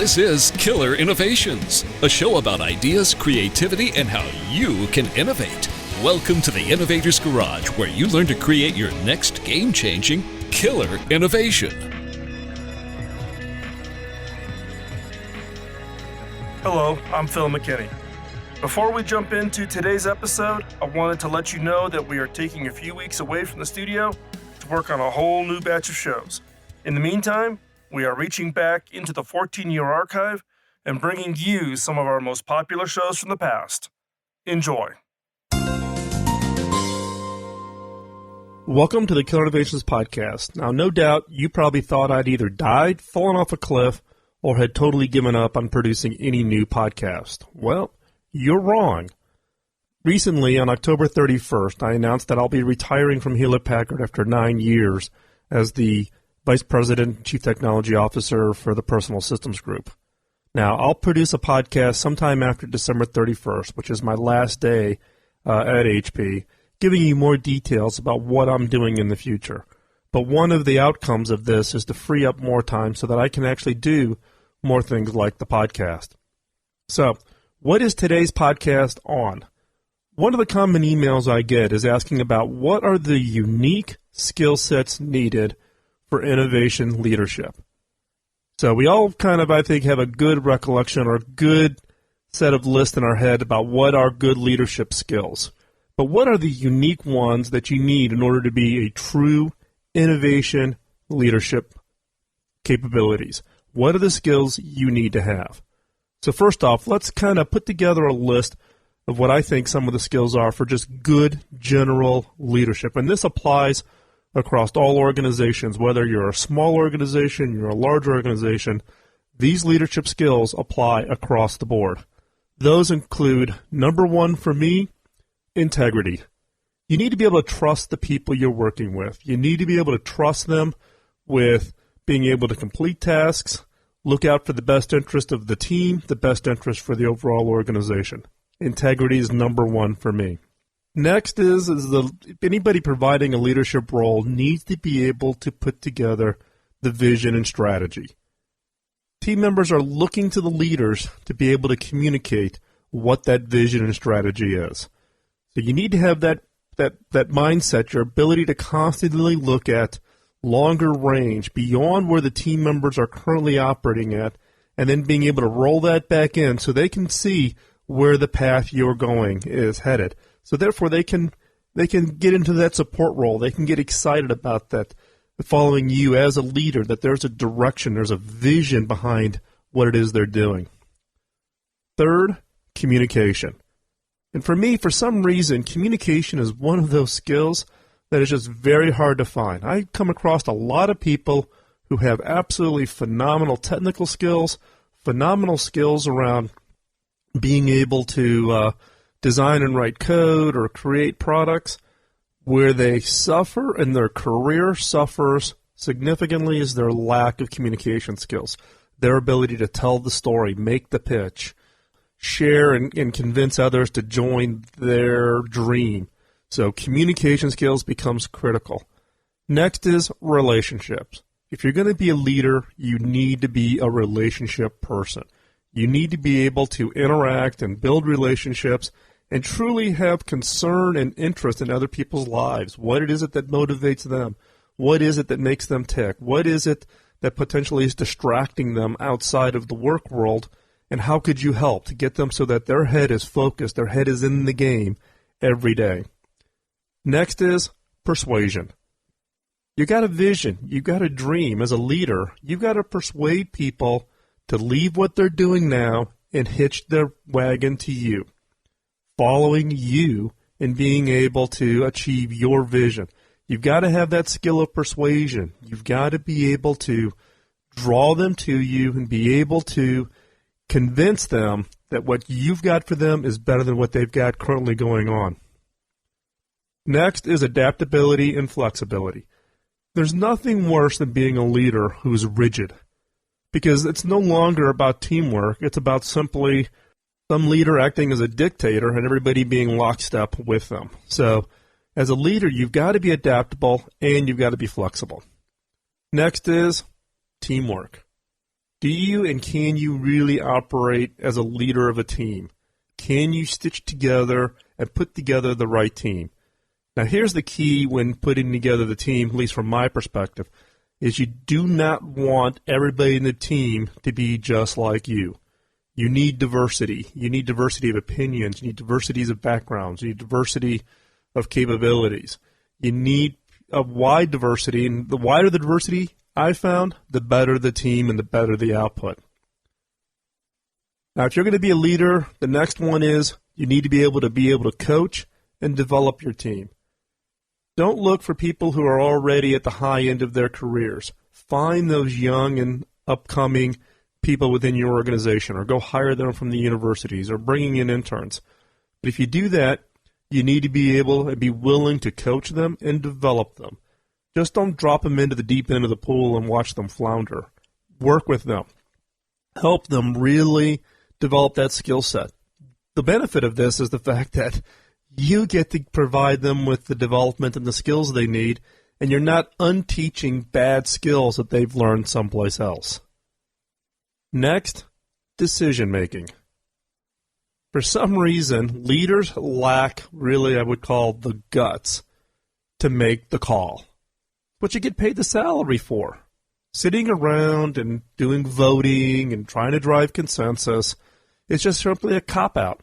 This is Killer Innovations, a show about ideas, creativity, and how you can innovate. Welcome to the Innovator's Garage, where you learn to create your next game-changing killer innovation. Hello, I'm Phil McKinney. Before we jump into today's episode, I wanted to let you know that we are taking a few weeks away from the studio to work on a whole new batch of shows. In the meantime, we are reaching back into the 14-year archive and bringing you some of our most popular shows from the past. Enjoy. Welcome to the Killer Innovations Podcast. Now, no doubt you probably thought I'd either died, fallen off a cliff, or had totally given up on producing any new podcast. Well, you're wrong. Recently, on October 31st, I announced that I'll be retiring from Hewlett-Packard after 9 years as the Vice President and Chief Technology Officer for the Personal Systems Group. Now, I'll produce a podcast sometime after December 31st, which is my last day at HP, giving you more details about what I'm doing in the future. But one of the outcomes of this is to free up more time so that I can actually do more things like the podcast. So, what is today's podcast on? One of the common emails I get is asking about what are the unique skill sets needed for innovation leadership. So we all kind of, I think, have a good recollection or a good set of lists in our head about what are good leadership skills. But what are the unique ones that you need in order to be a true innovation leadership capabilities? What are the skills you need to have? So first off, let's kind of put together a list of what I think some of the skills are for just good general leadership. And this applies across all organizations, whether you're a small organization, you're a large organization. These leadership skills apply across the board. Those include, number one for me, integrity. You need to be able to trust the people you're working with. You need to be able to trust them with being able to complete tasks, look out for the best interest of the team, the best interest for the overall organization. Integrity is number one for me. Next is anybody providing a leadership role needs to be able to put together the vision and strategy. Team members are looking to the leaders to be able to communicate what that vision and strategy is. So you need to have that mindset, your ability to constantly look at longer range beyond where the team members are currently operating at, and then being able to roll that back in so they can see where the path you're going is headed. So therefore, they can get into that support role. They can get excited about that, following you as a leader, that there's a direction, there's a vision behind what it is they're doing. Third, communication. And for me, for some reason, communication is one of those skills that is just very hard to find. I come across a lot of people who have absolutely phenomenal technical skills, phenomenal skills around being able to design and write code or create products. Where they suffer and their career suffers significantly is their lack of communication skills, their ability to tell the story, make the pitch, share and convince others to join their dream. So communication skills becomes critical. Next is relationships. If you're going to be a leader, you need to be a relationship person. You need to be able to interact and build relationships and truly have concern and interest in other people's lives. What it is it that motivates them? What is it that makes them tick? What is it that potentially is distracting them outside of the work world? And how could you help to get them so that their head is focused, their head is in the game every day? Next is persuasion. You got a vision. You got a dream. As a leader, you got to persuade people to leave what they're doing now and hitch their wagon to you, following you and being able to achieve your vision. You've got to have that skill of persuasion. You've got to be able to draw them to you and be able to convince them that what you've got for them is better than what they've got currently going on. Next is adaptability and flexibility. There's nothing worse than being a leader who's rigid, because it's no longer about teamwork. It's about simply some leader acting as a dictator and everybody being lockstep with them. So as a leader, you've got to be adaptable and you've got to be flexible. Next is teamwork. Do you and can you really operate as a leader of a team? Can you stitch together and put together the right team? Now, here's the key when putting together the team, at least from my perspective, is you do not want everybody in the team to be just like you. You need diversity. You need diversity of opinions. You need diversities of backgrounds. You need diversity of capabilities. You need a wide diversity, and the wider the diversity I found, the better the team and the better the output. Now, if you're going to be a leader, the next one is you need to be able to coach and develop your team. Don't look for people who are already at the high end of their careers. Find those young and upcoming people within your organization, or go hire them from the universities, or bringing in interns. But if you do that, you need to be able and be willing to coach them and develop them. Just don't drop them into the deep end of the pool and watch them flounder. Work with them. Help them really develop that skill set. The benefit of this is the fact that you get to provide them with the development and the skills they need, and you're not unteaching bad skills that they've learned someplace else. Next, decision making. For some reason, leaders lack, really, I would call, the guts to make the call. What you get paid the salary for. Sitting around and doing voting and trying to drive consensus is just simply a cop-out.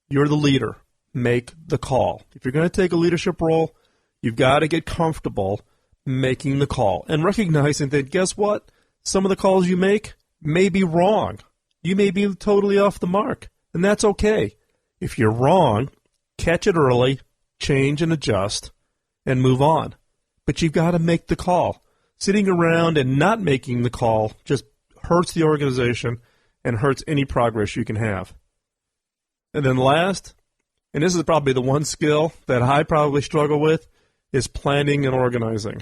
You're the leader. Make the call. If you're going to take a leadership role, you've got to get comfortable making the call and recognizing that, guess what? Some of the calls you make may be wrong. You may be totally off the mark, and that's okay. If you're wrong, catch it early, change and adjust, and move on. But you've got to make the call. Sitting around and not making the call just hurts the organization and hurts any progress you can have. And then last, and this is probably the one skill that I probably struggle with, is planning and organizing.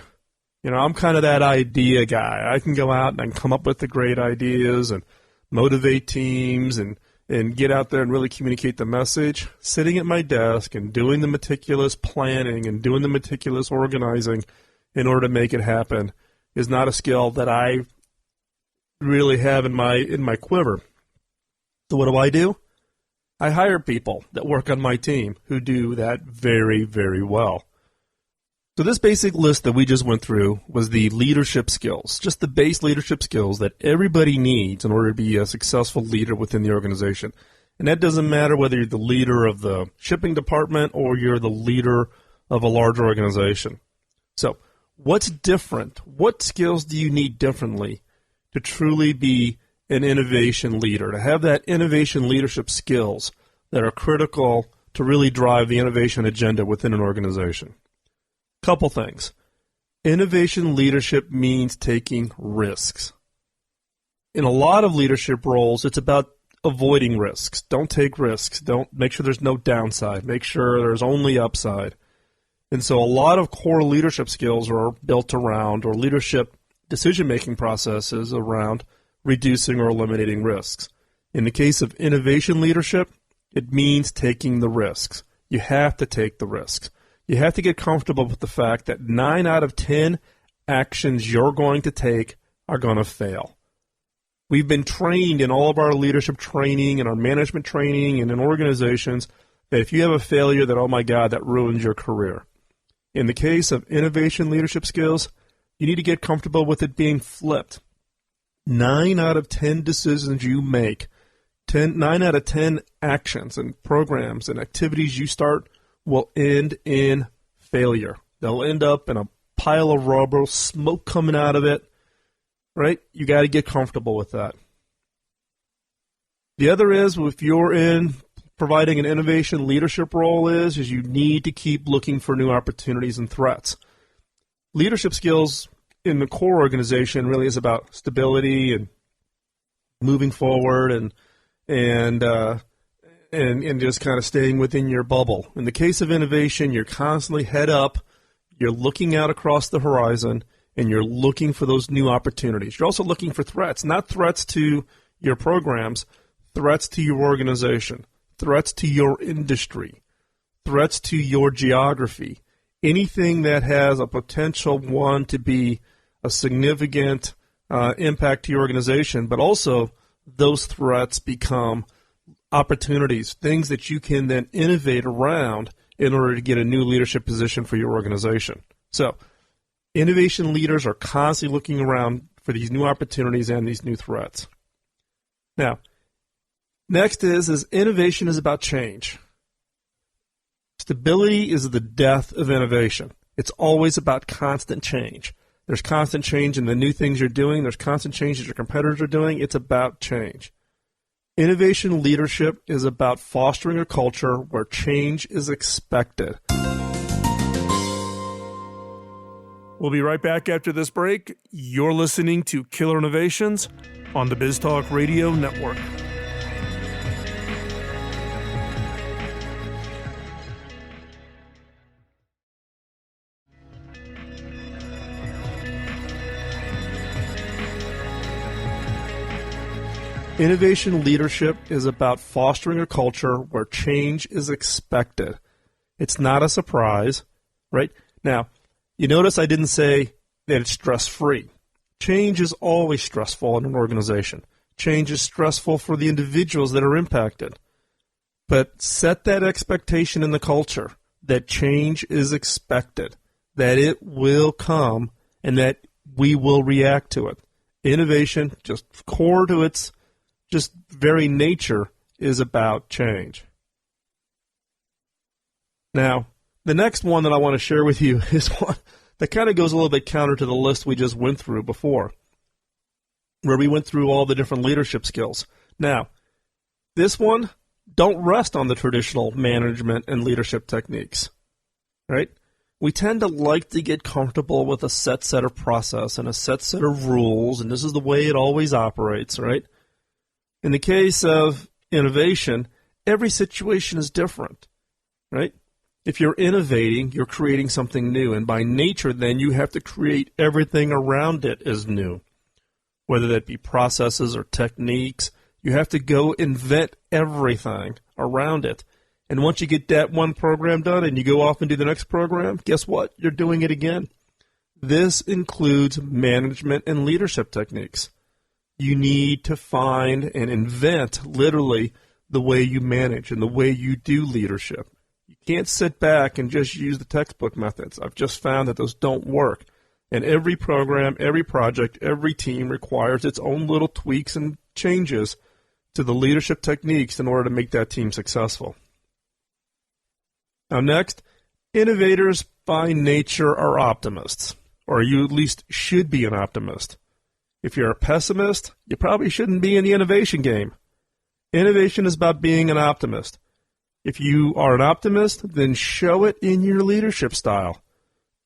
You know, I'm kind of that idea guy. I can go out and I can come up with the great ideas and motivate teams and get out there and really communicate the message. Sitting at my desk and doing the meticulous planning and doing the meticulous organizing in order to make it happen is not a skill that I really have in my quiver. So what do? I hire people that work on my team who do that very, very well. So this basic list that we just went through was the leadership skills, just the base leadership skills that everybody needs in order to be a successful leader within the organization. And that doesn't matter whether you're the leader of the shipping department or you're the leader of a large organization. So what's different? What skills do you need differently to truly be an innovation leader, to have that innovation leadership skills that are critical to really drive the innovation agenda within an organization? Couple things. Innovation leadership means taking risks. In a lot of leadership roles, it's about avoiding risks. Don't take risks. Don't make sure there's no downside. Make sure there's only upside. And so a lot of core leadership skills are built around, or leadership decision-making processes around, reducing or eliminating risks. In the case of innovation leadership, it means taking the risks. You have to take the risks. You have to get comfortable with the fact that 9 out of 10 actions you're going to take are going to fail. We've been trained in all of our leadership training and our management training and in organizations that if you have a failure, that, oh my God, that ruins your career. In the case of innovation leadership skills, you need to get comfortable with it being flipped. 9 out of 10 decisions you make, 9 out of 10 actions and programs and activities you start will end in failure. They'll end up in a pile of rubble, smoke coming out of it, right? You got to get comfortable with that. The other is, if you're in providing an innovation leadership role, is you need to keep looking for new opportunities and threats. Leadership skills in the core organization really is about stability and moving forward and just kind of staying within your bubble. In the case of innovation, you're constantly head up, you're looking out across the horizon, and you're looking for those new opportunities. You're also looking for threats, not threats to your programs, threats to your organization, threats to your industry, threats to your geography, anything that has a potential one to be a significant impact to your organization, but also those threats become opportunities, things that you can then innovate around in order to get a new leadership position for your organization. So innovation leaders are constantly looking around for these new opportunities and these new threats. Now, next is innovation is about change. Stability is the death of innovation. It's always about constant change. There's constant change in the new things you're doing. There's constant change that your competitors are doing. It's about change. Innovation leadership is about fostering a culture where change is expected. We'll be right back after this break. You're listening to Killer Innovations on the BizTalk Radio Network. Innovation leadership is about fostering a culture where change is expected. It's not a surprise, right? Now, you notice I didn't say that it's stress-free. Change is always stressful in an organization. Change is stressful for the individuals that are impacted. But set that expectation in the culture that change is expected, that it will come, and that we will react to it. Innovation, just core to its just very nature, is about change. Now, the next one that I want to share with you is one that kind of goes a little bit counter to the list we just went through before, where we went through all the different leadership skills. Now, this one, don't rest on the traditional management and leadership techniques, right? We tend to like to get comfortable with a set of process and a set of rules, and this is the way it always operates, right? In the case of innovation, every situation is different, right? If you're innovating, you're creating something new, and by nature, then you have to create everything around it as new, whether that be processes or techniques. You have to go invent everything around it. And once you get that one program done and you go off and do the next program, guess what? You're doing it again. This includes management and leadership techniques. You need to find and invent, literally, the way you manage and the way you do leadership. You can't sit back and just use the textbook methods. I've just found that those don't work. And every program, every project, every team requires its own little tweaks and changes to the leadership techniques in order to make that team successful. Now next, innovators by nature are optimists, or you at least should be an optimist. If you're a pessimist, you probably shouldn't be in the innovation game. Innovation is about being an optimist. If you are an optimist, then show it in your leadership style.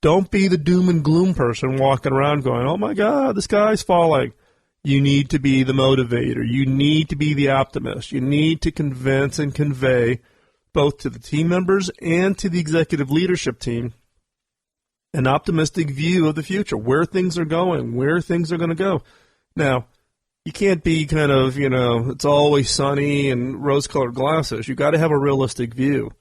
Don't be the doom and gloom person walking around going, oh my God, the sky's falling. You need to be the motivator. You need to be the optimist. You need to convince and convey both to the team members and to the executive leadership team an optimistic view of the future, where things are going, where things are going to go. Now, you can't be kind of, it's always sunny and rose-colored glasses. You've got to have a realistic view.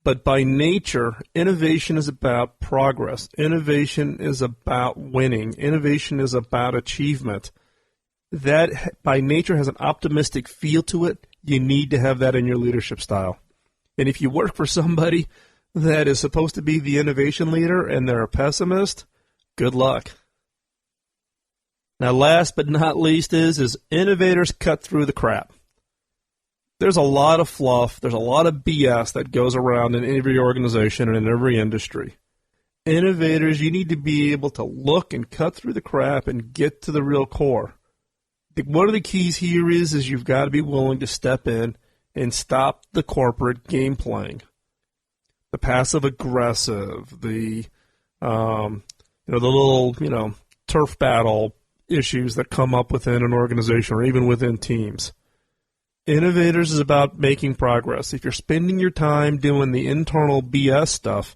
But by nature, innovation is about progress. Innovation is about winning. Innovation is about achievement. That, by nature, has an optimistic feel to it. You need to have that in your leadership style. And if you work for somebody that is supposed to be the innovation leader and they're a pessimist, good luck. Now, last but not least is innovators cut through the crap. There's a lot of fluff, there's a lot of BS that goes around in every organization and in every industry. Innovators, you need to be able to look and cut through the crap and get to the real core. One of the keys here is you've got to be willing to step in and stop the corporate game playing. The passive aggressive, the little turf battle issues that come up within an organization or even within teams. Innovators is about making progress. If you're spending your time doing the internal BS stuff,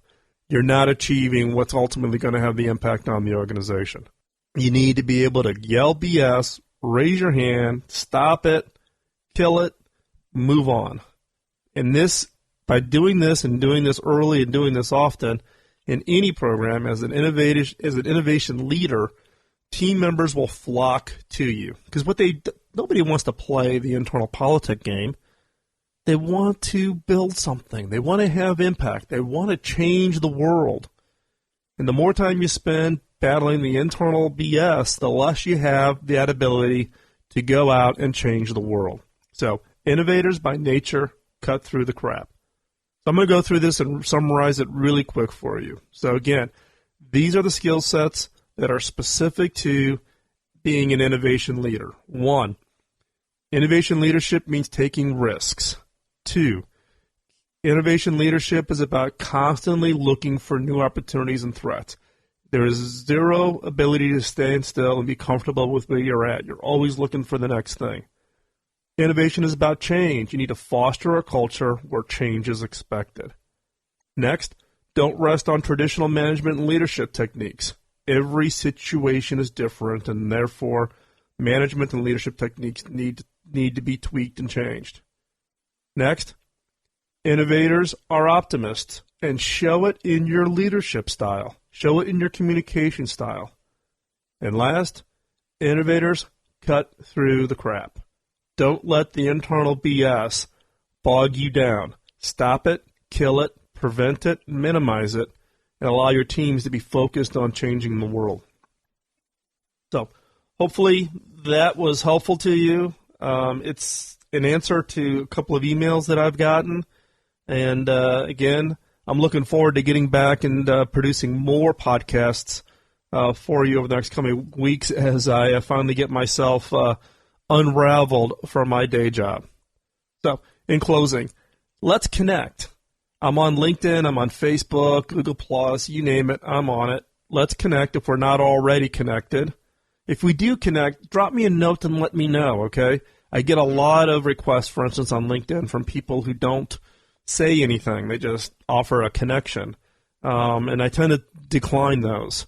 you're not achieving what's ultimately going to have the impact on the organization. You need to be able to yell BS, raise your hand, stop it, kill it, move on. And this, by doing this and doing this early and doing this often in any program as an innovation leader, team members will flock to you because nobody wants to play the internal politic game. They want to build something. They want to have impact. They want to change the world. And the more time you spend battling the internal BS, the less you have that ability to go out and change the world. So, innovators by nature cut through the crap. So I'm going to go through this and summarize it really quick for you. So again, these are the skill sets that are specific to being an innovation leader. 1, innovation leadership means taking risks. 2, innovation leadership is about constantly looking for new opportunities and threats. There is zero ability to stand still and be comfortable with where you're at. You're always looking for the next thing. Innovation is about change. You need to foster a culture where change is expected. Next, don't rest on traditional management and leadership techniques. Every situation is different, and therefore, management and leadership techniques need to be tweaked and changed. Next, innovators are optimists, and show it in your leadership style. Show it in your communication style. And last, innovators cut through the crap. Don't let the internal BS bog you down. Stop it, kill it, prevent it, minimize it, and allow your teams to be focused on changing the world. So, hopefully that was helpful to you. It's an answer to a couple of emails that I've gotten. And again, I'm looking forward to getting back and producing more podcasts for you over the next coming weeks as I finally get myself unraveled from my day job. So, in closing, let's connect. I'm on LinkedIn, I'm on Facebook, Google+, you name it, I'm on it. Let's connect if we're not already connected. If we do connect, drop me a note and let me know, okay? I get a lot of requests, for instance, on LinkedIn from people who don't say anything. They just offer a connection, and I tend to decline those.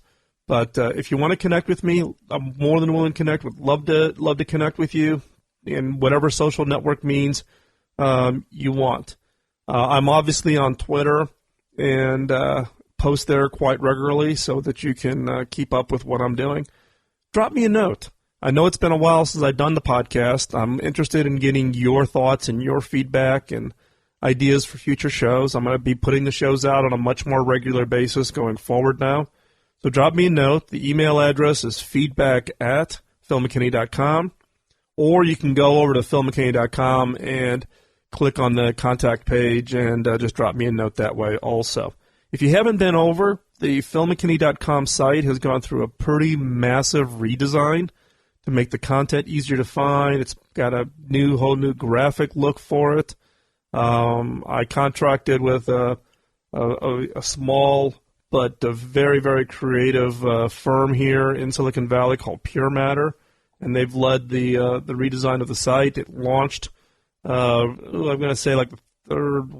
But if you want to connect with me, I'm more than willing to connect. Would love to connect with you in whatever social network means you want. I'm obviously on Twitter and post there quite regularly so that you can keep up with what I'm doing. Drop me a note. I know it's been a while since I've done the podcast. I'm interested in getting your thoughts and your feedback and ideas for future shows. I'm going to be putting the shows out on a much more regular basis going forward now. So drop me a note. The email address is feedback@philmckinney.com, or you can go over to philmckinney.com and click on the contact page and just drop me a note that way also. If you haven't been over, the philmckinney.com site has gone through a pretty massive redesign to make the content easier to find. It's got a whole new graphic look for it. I contracted with a small but a very, very creative firm here in Silicon Valley called Pure Matter, and they've led the redesign of the site. It launched, I'm going to say like the third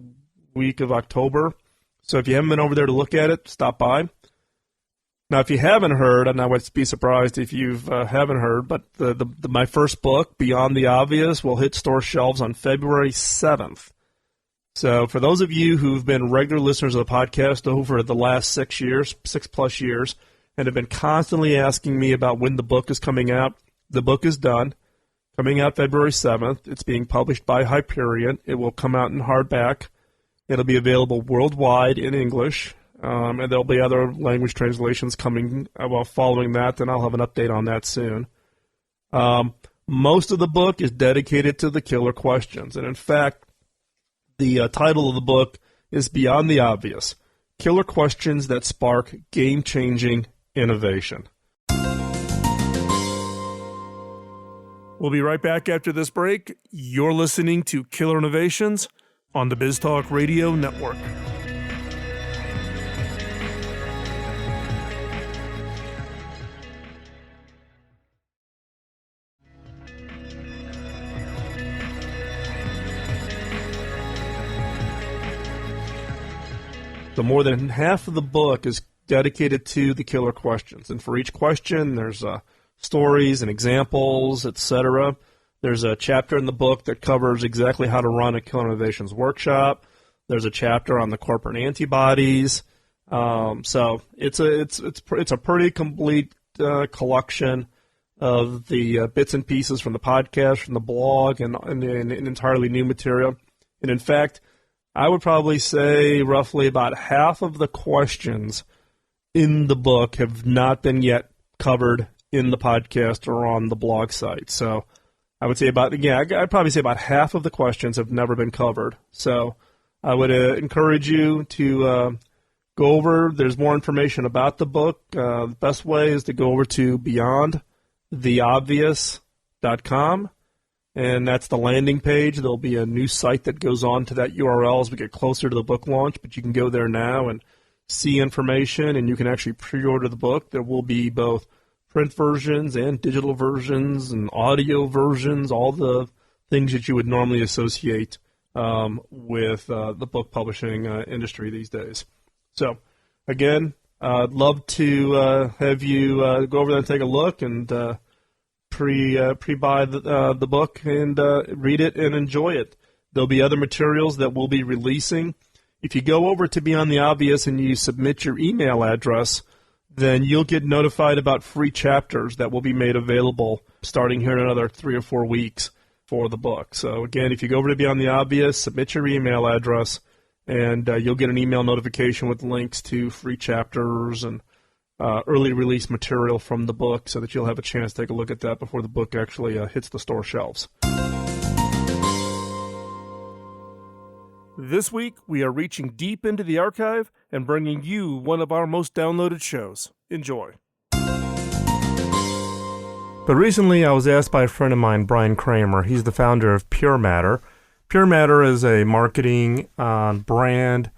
week of October. So if you haven't been over there to look at it, stop by. Now, if you haven't heard, and I would be surprised if you haven't heard, but my first book, Beyond the Obvious, will hit store shelves on February 7th. So for those of you who've been regular listeners of the podcast over the last 6+ years, and have been constantly asking me about when the book is coming out, the book is done, coming out February 7th. It's being published by Hyperion. It will come out in hardback. It'll be available worldwide in English, and there'll be other language translations coming following that, and I'll have an update on that soon. Most of the book is dedicated to the killer questions, and in fact, the title of the book is Beyond the Obvious, Killer Questions That Spark Game-Changing Innovation. We'll be right back after this break. You're listening to Killer Innovations on the BizTalk Radio Network. So more than half of the book is dedicated to the killer questions. And for each question, there's stories and examples, etc. There's a chapter in the book that covers exactly how to run a Killer Innovations workshop. There's a chapter on the corporate antibodies. So it's a pretty complete collection of the bits and pieces from the podcast, from the blog, and entirely new material. And in fact, I would probably say roughly about half of the questions in the book have not been yet covered in the podcast or on the blog site. So I would say I'd probably say about half of the questions have never been covered. So I would encourage you to go over. There's more information about the book. The best way is to go over to beyondtheobvious.com, and that's the landing page. There'll be a new site that goes on to that URL as we get closer to the book launch, but you can go there now and see information, and you can actually pre-order the book. There will be both print versions and digital versions and audio versions, all the things that you would normally associate with the book publishing industry these days. So, again, I'd love to have you go over there and take a look and pre-buy the book and read it and enjoy it. There'll be other materials that we'll be releasing. If you go over to Beyond the Obvious and you submit your email address, then you'll get notified about free chapters that will be made available starting here in another 3 or 4 weeks for the book. So again, if you go over to Beyond the Obvious, submit your email address, and you'll get an email notification with links to free chapters and early release material from the book so that you'll have a chance to take a look at that before the book actually hits the store shelves. This week, we are reaching deep into the archive and bringing you one of our most downloaded shows. Enjoy. But recently, I was asked by a friend of mine, Brian Kramer. He's the founder of Pure Matter. Pure Matter is a marketing, brand,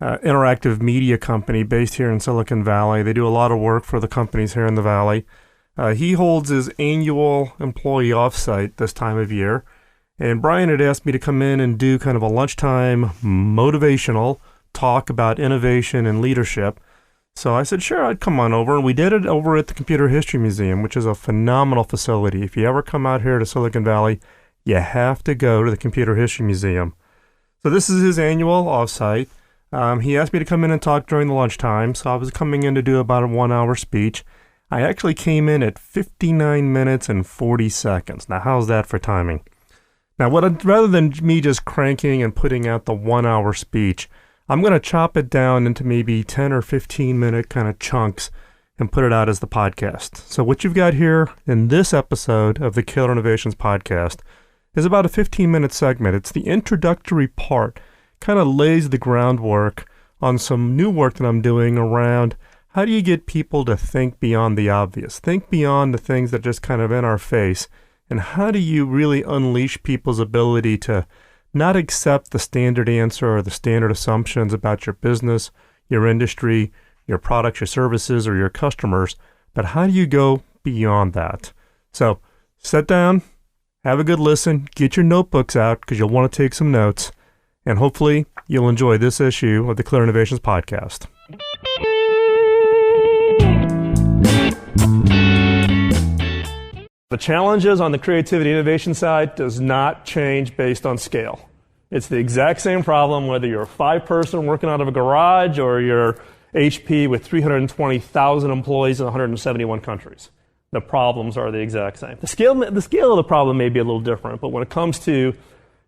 interactive media company based here in Silicon Valley. They do a lot of work for the companies here in the Valley. He holds his annual employee offsite this time of year. And Brian had asked me to come in and do kind of a lunchtime motivational talk about innovation and leadership. So I said, sure, I'd come on over. And we did it over at the Computer History Museum, which is a phenomenal facility. If you ever come out here to Silicon Valley, you have to go to the Computer History Museum. So this is his annual offsite. He asked me to come in and talk during the lunchtime. So I was coming in to do about a 1-hour speech. I actually came in at 59 minutes and 40 seconds. Now, how's that for timing? Now, rather than me just cranking and putting out the 1-hour speech, I'm going to chop it down into maybe 10 or 15-minute kind of chunks and put it out as the podcast. So what you've got here in this episode of the Killer Innovations podcast is about a 15-minute segment. It's the introductory part, kind of lays the groundwork on some new work that I'm doing around how do you get people to think beyond the obvious, think beyond the things that are just kind of in our face. And how do you really unleash people's ability to not accept the standard answer or the standard assumptions about your business, your industry, your products, your services, or your customers, but how do you go beyond that? So sit down, have a good listen, get your notebooks out because you'll want to take some notes, and hopefully you'll enjoy this issue of the Clear Innovations podcast. The challenges on the creativity innovation side does not change based on scale. It's the exact same problem whether you're a 5-person working out of a garage or you're HP with 320,000 employees in 171 countries. The problems are the exact same. The scale of the problem may be a little different, but when it comes to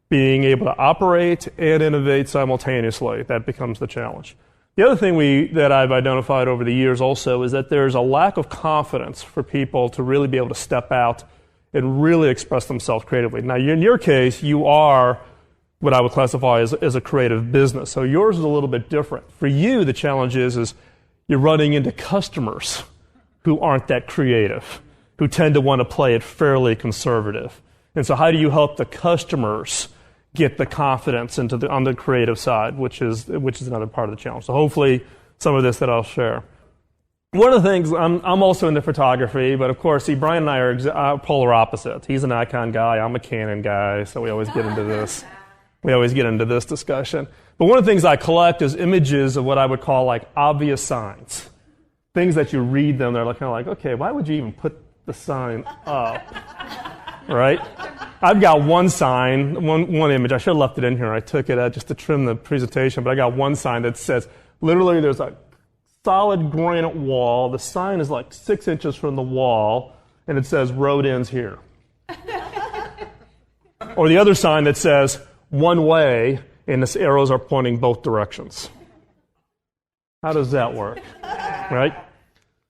being able to operate and innovate simultaneously, that becomes the challenge. The other thing that I've identified over the years also is that there's a lack of confidence for people to really be able to step out and really express themselves creatively. Now, in your case, you are what I would classify as a creative business, so yours is a little bit different. For you, the challenge is you're running into customers who aren't that creative, who tend to want to play it fairly conservative. And so how do you help the customers get the confidence on the creative side, which is another part of the challenge. So hopefully some of this that I'll share. One of the things, I'm also into photography, but of course, see, Brian and I are polar opposites. He's a Nikon guy, I'm a Canon guy, so we always get into this. We always get into this discussion. But one of the things I collect is images of what I would call like obvious signs. Things that you read them, they're kind of like, okay, why would you even put the sign up? Right? I've got one sign, one image. I should have left it in here. I took it just to trim the presentation, but I got one sign that says, literally there's a solid granite wall. The sign is like 6 inches from the wall, and it says road ends here. Or the other sign that says one way, and the arrows are pointing both directions. How does that work? Right?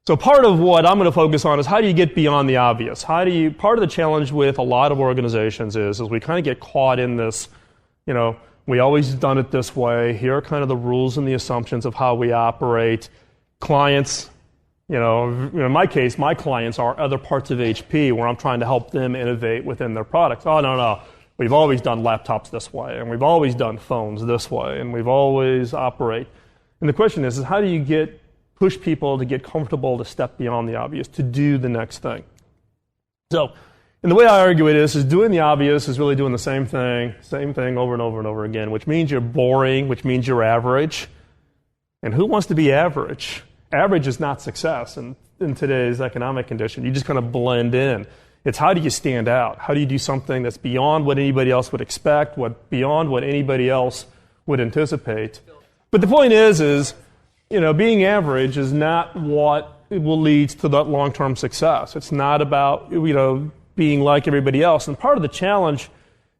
So part of what I'm going to focus on is how do you get beyond the obvious? Part of the challenge with a lot of organizations is we kind of get caught in this, we always done it this way. Here are kind of the rules and the assumptions of how we operate. Clients, in my case, my clients are other parts of HP where I'm trying to help them innovate within their products. Oh, no. We've always done laptops this way, and we've always done phones this way, and we've always operate. And the question is how do you push people to get comfortable to step beyond the obvious, to do the next thing? So, and the way I argue it is doing the obvious is really doing the same thing over and over and over again, which means you're boring, which means you're average. And who wants to be average? Average is not success in today's economic condition. You just kind of blend in. It's how do you stand out? How do you do something that's beyond what anybody else would expect, beyond what anybody else would anticipate? But the point is being average is not what will lead to that long-term success. It's not about, being like everybody else. And part of the challenge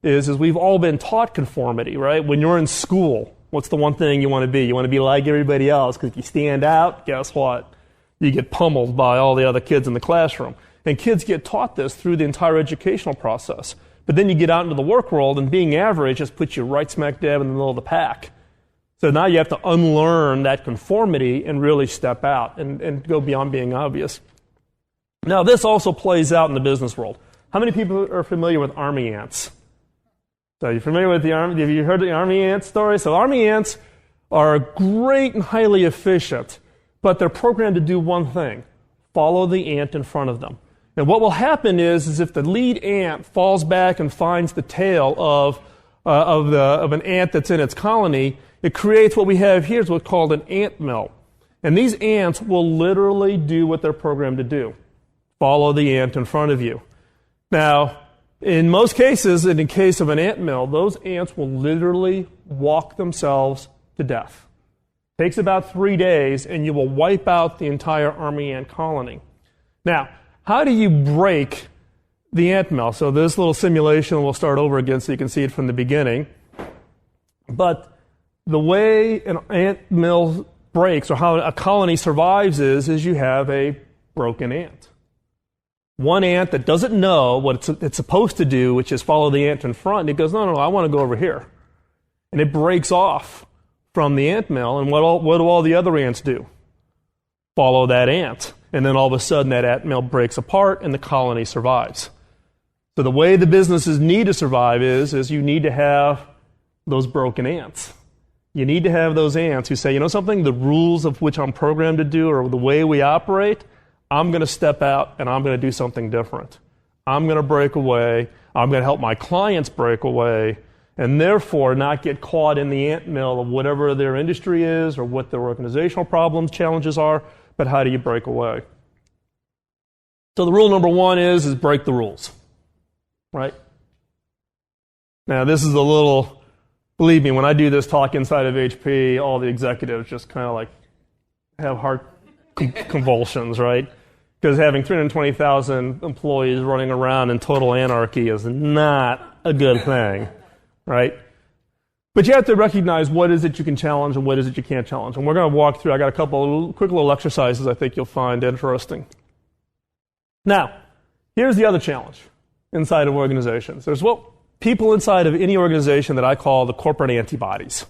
is we've all been taught conformity, right? When you're in school, what's the one thing you want to be? You want to be like everybody else, because if you stand out, guess what? You get pummeled by all the other kids in the classroom. And kids get taught this through the entire educational process. But then you get out into the work world, and being average just puts you right smack dab in the middle of the pack. So now you have to unlearn that conformity and really step out and go beyond being obvious. Now, this also plays out in the business world. How many people are familiar with army ants? So you're familiar with the army? Have you heard the army ant story? So army ants are great and highly efficient, but they're programmed to do one thing: follow the ant in front of them. And what will happen is if the lead ant falls back and finds the tail of an ant that's in its colony, it creates what we have here is what's called an ant mill. And these ants will literally do what they're programmed to do: follow the ant in front of you. Now, in most cases, in the case of an ant mill, those ants will literally walk themselves to death. It takes about 3 days, and you will wipe out the entire army ant colony. Now, how do you break the ant mill? So this little simulation will start over again so you can see it from the beginning. But the way an ant mill breaks, or how a colony survives, is you have a broken ant. One ant that doesn't know what it's supposed to do, which is follow the ant in front, and it goes, no, I want to go over here. And it breaks off from the ant mill, and what do all the other ants do? Follow that ant. And then all of a sudden that ant mill breaks apart and the colony survives. So the way the businesses need to survive is you need to have those broken ants. You need to have those ants who say, you know something, the rules of which I'm programmed to do or the way we operate, I'm going to step out and I'm going to do something different. I'm going to break away. I'm going to help my clients break away and therefore not get caught in the ant mill of whatever their industry is or what their organizational problems, challenges are, but how do you break away? So the rule number one is break the rules, right? Now this is a little, believe me, when I do this talk inside of HP, all the executives just kind of like have heart convulsions, right? Because having 320,000 employees running around in total anarchy is not a good thing, right? But you have to recognize what is it you can challenge and what is it you can't challenge. And we're going to walk through, I got a couple of quick little exercises I think you'll find interesting. Now, here's the other challenge inside of organizations. There's people inside of any organization that I call the corporate antibodies.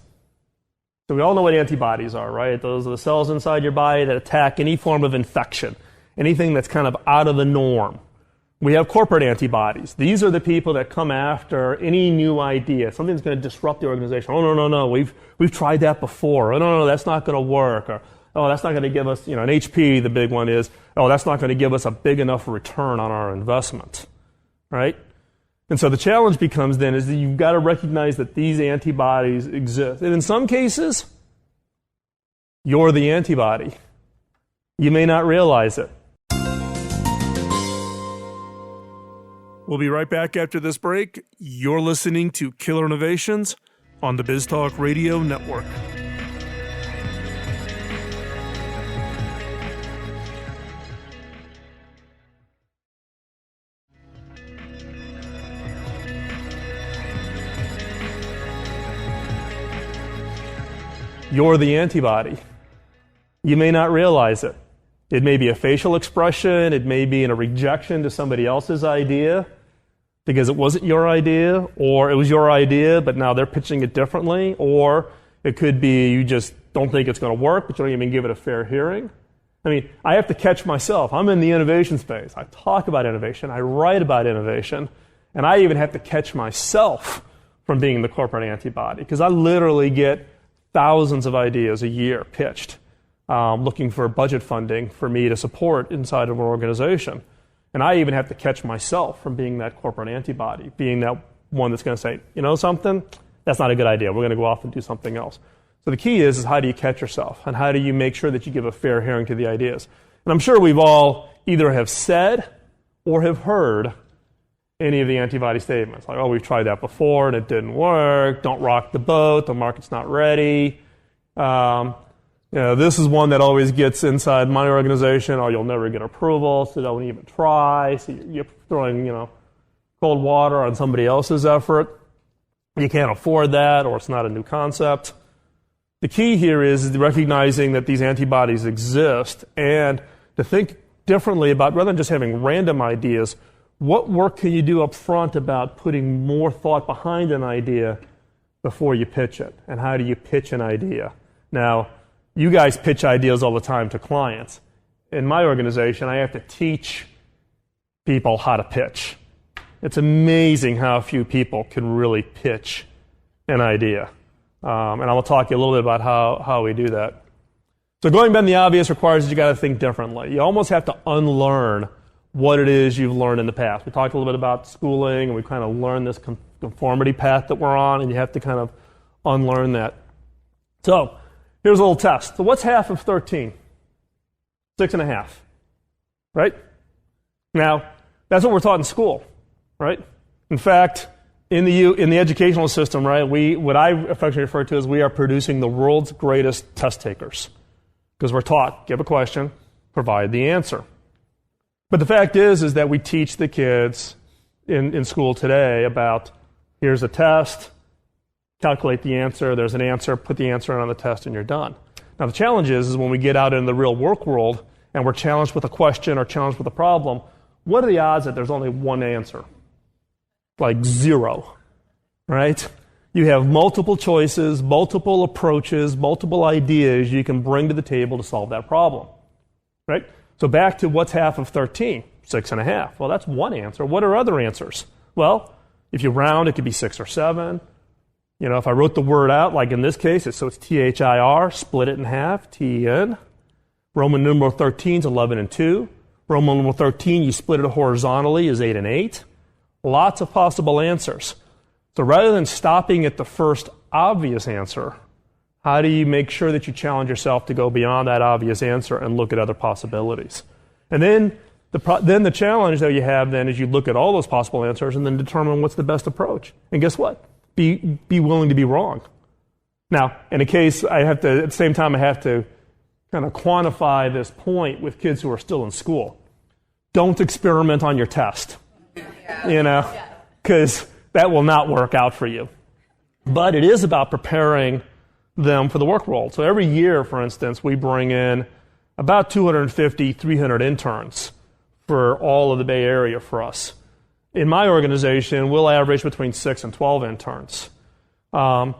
So we all know what antibodies are, right? Those are the cells inside your body that attack any form of infection, anything that's kind of out of the norm. We have corporate antibodies. These are the people that come after any new idea. Something's going to disrupt the organization. Oh, no. We've tried that before. Oh, no, that's not going to work. Or, oh, that's not going to give us, in HP, the big one is, oh, that's not going to give us a big enough return on our investment, right? And so the challenge becomes then is that you've got to recognize that these antibodies exist. And in some cases, you're the antibody. You may not realize it. We'll be right back after this break. You're listening to Killer Innovations on the BizTalk Radio Network. you're the antibody. You may not realize it. It may be a facial expression. It may be in a rejection to somebody else's idea because it wasn't your idea, or it was your idea, but now they're pitching it differently, or it could be you just don't think it's going to work, but you don't even give it a fair hearing. I mean, I have to catch myself. I'm in the innovation space. I talk about innovation. I write about innovation. And I even have to catch myself from being the corporate antibody, because I literally get thousands of ideas a year pitched, looking for budget funding for me to support inside of an organization. And I even have to catch myself from being that corporate antibody, being that one that's going to say, you know something? That's not a good idea. We're going to go off and do something else. So the key is how do you catch yourself? And how do you make sure that you give a fair hearing to the ideas? And I'm sure we've all either have said or have heard any of the antibody statements. Like, oh, we've tried that before and it didn't work. Don't rock the boat. The market's not ready. This is one that always gets inside my organization. Oh, you'll never get approval, so don't even try. So you're throwing, cold water on somebody else's effort. You can't afford that, or it's not a new concept. The key here is recognizing that these antibodies exist and to think differently about, rather than just having random ideas, what work can you do up front about putting more thought behind an idea before you pitch it? And how do you pitch an idea? Now, you guys pitch ideas all the time to clients. In my organization, I have to teach people how to pitch. It's amazing how few people can really pitch an idea. And I will talk to you a little bit about how we do that. So going beyond the obvious requires that you got to think differently. You almost have to unlearn what it is you've learned in the past. We talked a little bit about schooling, and we kind of learned this conformity path that we're on, and you have to kind of unlearn that. So here's a little test. So what's half of 13? 6.5, right? Now, that's what we're taught in school, right? In fact, in the educational system, right, what I affectionately refer to as we are producing the world's greatest test takers. Because we're taught, give a question, provide the answer. But the fact is that we teach the kids in school today about, here's a test, calculate the answer, there's an answer, put the answer in on the test, and you're done. Now the challenge is when we get out in the real work world and we're challenged with a question or challenged with a problem, what are the odds that there's only one answer? Like 0, right? You have multiple choices, multiple approaches, multiple ideas you can bring to the table to solve that problem, right? So back to what's half of 13? 6.5. Well, that's one answer. What are other answers? Well, if you round, it could be 6 or 7. If I wrote the word out, like in this case, it's THIR, split it in half, TEN. Roman numeral 13 is 11 and 2. Roman numeral 13, you split it horizontally, is 8 and 8. Lots of possible answers. So rather than stopping at the first obvious answer, how do you make sure that you challenge yourself to go beyond that obvious answer and look at other possibilities? And then the challenge that you have then is you look at all those possible answers and then determine what's the best approach. And guess what? Be willing to be wrong. Now, in a case, at the same time, I have to kind of quantify this point with kids who are still in school. Don't experiment on your test, because that will not work out for you. But it is about preparing them for the work world. So every year, for instance, we bring in about 250, 300 interns for all of the Bay Area for us. In my organization, we'll average between 6 and 12 interns. And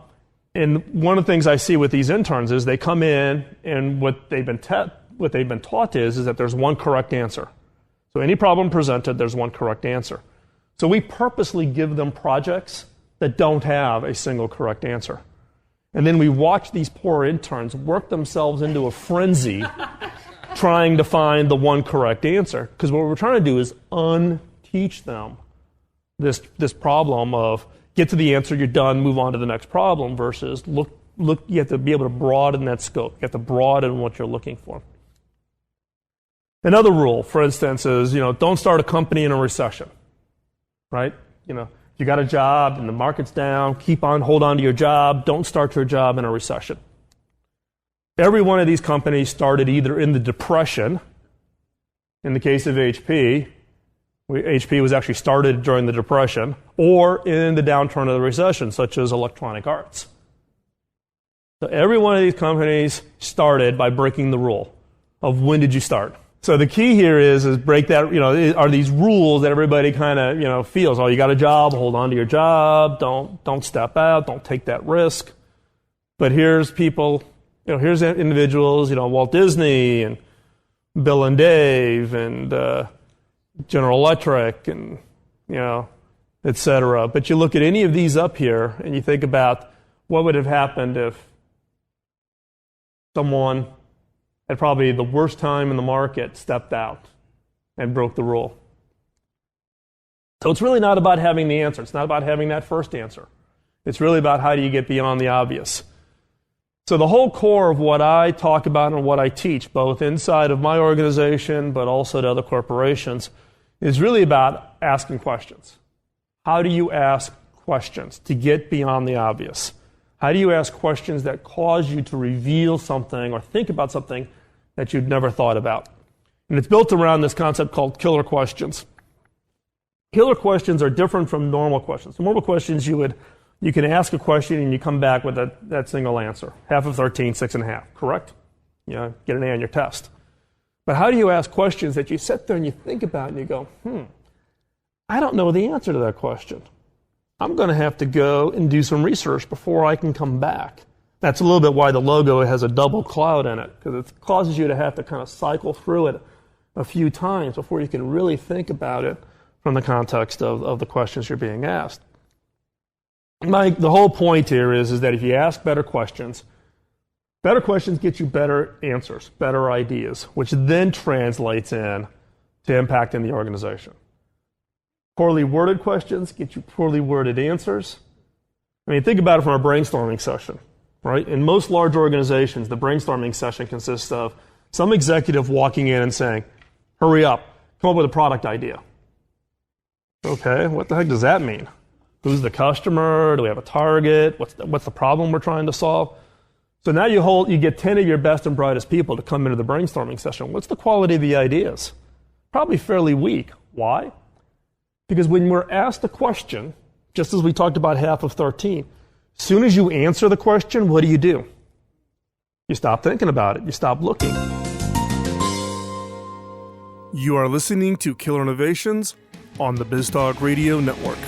one of the things I see with these interns is they come in, and what they've been taught is that there's one correct answer. So any problem presented, there's one correct answer. So we purposely give them projects that don't have a single correct answer. And then we watch these poor interns work themselves into a frenzy trying to find the one correct answer. Because what we're trying to do is unteach them this problem of get to the answer, you're done, move on to the next problem, versus look. You have to be able to broaden that scope. You have to broaden what you're looking for. Another rule, for instance, is don't start a company in a recession, right? If you got a job and the market's down, hold on to your job. Don't start your job in a recession. Every one of these companies started either in the Depression. In the case of HP, HP was actually started during the Depression, or in the downturn of the recession, such as Electronic Arts. So every one of these companies started by breaking the rule of when did you start. So the key here is break that, are these rules that everybody kind of, feels, oh, you got a job, hold on to your job, don't step out, don't take that risk. But here's people, here's individuals, Walt Disney and Bill and Dave and General Electric and, et cetera. But you look at any of these up here and you think about what would have happened if someone at probably the worst time in the market stepped out and broke the rule. So it's really not about having the answer. It's not about having that first answer. It's really about how do you get beyond the obvious. So the whole core of what I talk about and what I teach, both inside of my organization but also to other corporations, is really about asking questions. How do you ask questions to get beyond the obvious? How do you ask questions that cause you to reveal something or think about something that you'd never thought about? And it's built around this concept called killer questions. Killer questions are different from normal questions. Normal questions, you can ask a question and you come back with that single answer. Half of 13, 6.5, correct? Get an A on your test. But how do you ask questions that you sit there and you think about and you go, I don't know the answer to that question. I'm going to have to go and do some research before I can come back. That's a little bit why the logo has a double cloud in it, because it causes you to have to kind of cycle through it a few times before you can really think about it from the context of the questions you're being asked. The whole point here is that if you ask better questions get you better answers, better ideas, which then translates in to impacting the organization. Poorly worded questions get you poorly worded answers. Think about it from a brainstorming session, right? In most large organizations, the brainstorming session consists of some executive walking in and saying, hurry up, come up with a product idea. Okay, what the heck does that mean? Who's the customer? Do we have a target? What's the problem we're trying to solve? So now you get 10 of your best and brightest people to come into the brainstorming session. What's the quality of the ideas? Probably fairly weak. Why? Because when we're asked a question, just as we talked about half of 13, as soon as you answer the question, what do? You stop thinking about it. You stop looking. You are listening to Killer Innovations on the BizTalk Radio Network.